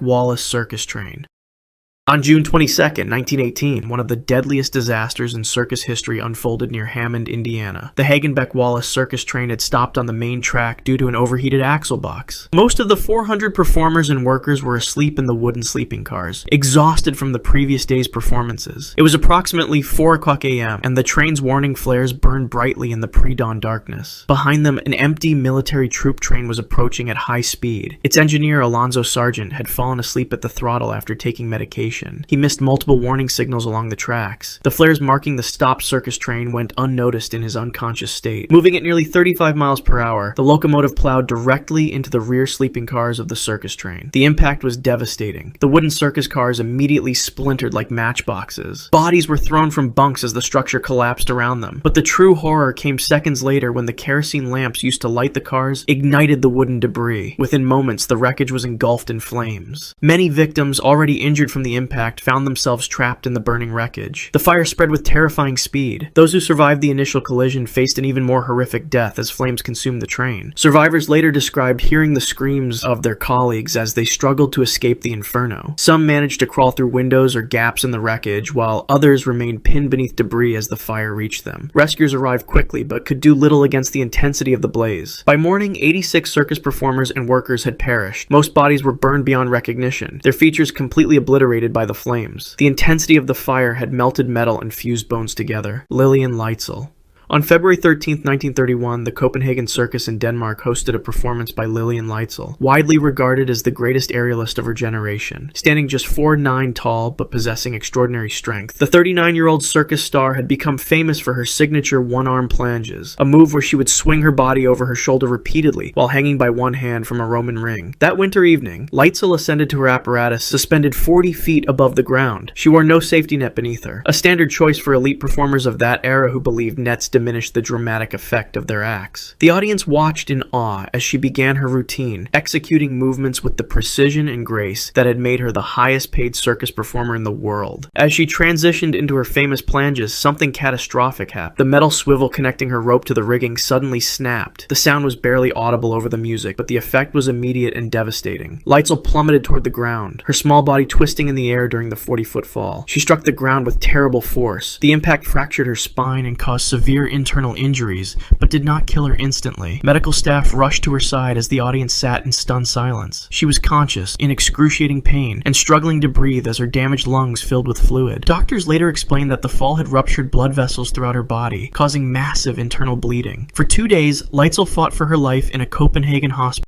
Wallace circus train. On June 22, 1918, one of the deadliest disasters in circus history unfolded near Hammond, Indiana. The Hagenbeck-Wallace circus train had stopped on the main track due to an overheated axle box. Most of the 400 performers and workers were asleep in the wooden sleeping cars, exhausted from the previous day's performances. It was approximately 4 o'clock a.m., and the train's warning flares burned brightly in the pre-dawn darkness. Behind them, an empty military troop train was approaching at high speed. Its engineer, Alonzo Sargent, had fallen asleep at the throttle after taking medication. He missed multiple warning signals along the tracks. The flares marking the stopped circus train went unnoticed in his unconscious state. Moving at nearly 35 miles per hour, the locomotive plowed directly into the rear sleeping cars of the circus train. The impact was devastating. The wooden circus cars immediately splintered like matchboxes. Bodies were thrown from bunks as the structure collapsed around them. But the true horror came seconds later when the kerosene lamps used to light the cars ignited the wooden debris. Within moments, the wreckage was engulfed in flames. Many victims, already injured from the impact, found themselves trapped in the burning wreckage. The fire spread with terrifying speed. Those who survived the initial collision faced an even more horrific death as flames consumed the train. Survivors later described hearing the screams of their colleagues as they struggled to escape the inferno. Some managed to crawl through windows or gaps in the wreckage, while others remained pinned beneath debris as the fire reached them. Rescuers arrived quickly, but could do little against the intensity of the blaze. By morning, 86 circus performers and workers had perished. Most bodies were burned beyond recognition, their features completely obliterated by the flames. The intensity of the fire had melted metal and fused bones together. Lillian Leitzel. On February 13, 1931, the Copenhagen Circus in Denmark hosted a performance by Lillian Leitzel, widely regarded as the greatest aerialist of her generation. Standing just 4'9" tall, but possessing extraordinary strength, the 39-year-old circus star had become famous for her signature one-arm planches, a move where she would swing her body over her shoulder repeatedly while hanging by one hand from a Roman ring. That winter evening, Leitzel ascended to her apparatus suspended 40 feet above the ground. She wore no safety net beneath her, a standard choice for elite performers of that era who believed nets diminished the dramatic effect of their acts. The audience watched in awe as she began her routine, executing movements with the precision and grace that had made her the highest paid circus performer in the world. As she transitioned into her famous planches, something catastrophic happened. The metal swivel connecting her rope to the rigging suddenly snapped. The sound was barely audible over the music, but the effect was immediate and devastating. Leitzel plummeted toward the ground, her small body twisting in the air during the 40-foot fall. She struck the ground with terrible force. The impact fractured her spine and caused severe internal injuries, but did not kill her instantly. Medical staff rushed to her side as the audience sat in stunned silence. She was conscious, in excruciating pain, and struggling to breathe as her damaged lungs filled with fluid. Doctors later explained that the fall had ruptured blood vessels throughout her body, causing massive internal bleeding. For 2 days, Leitzel fought for her life in a Copenhagen hospital.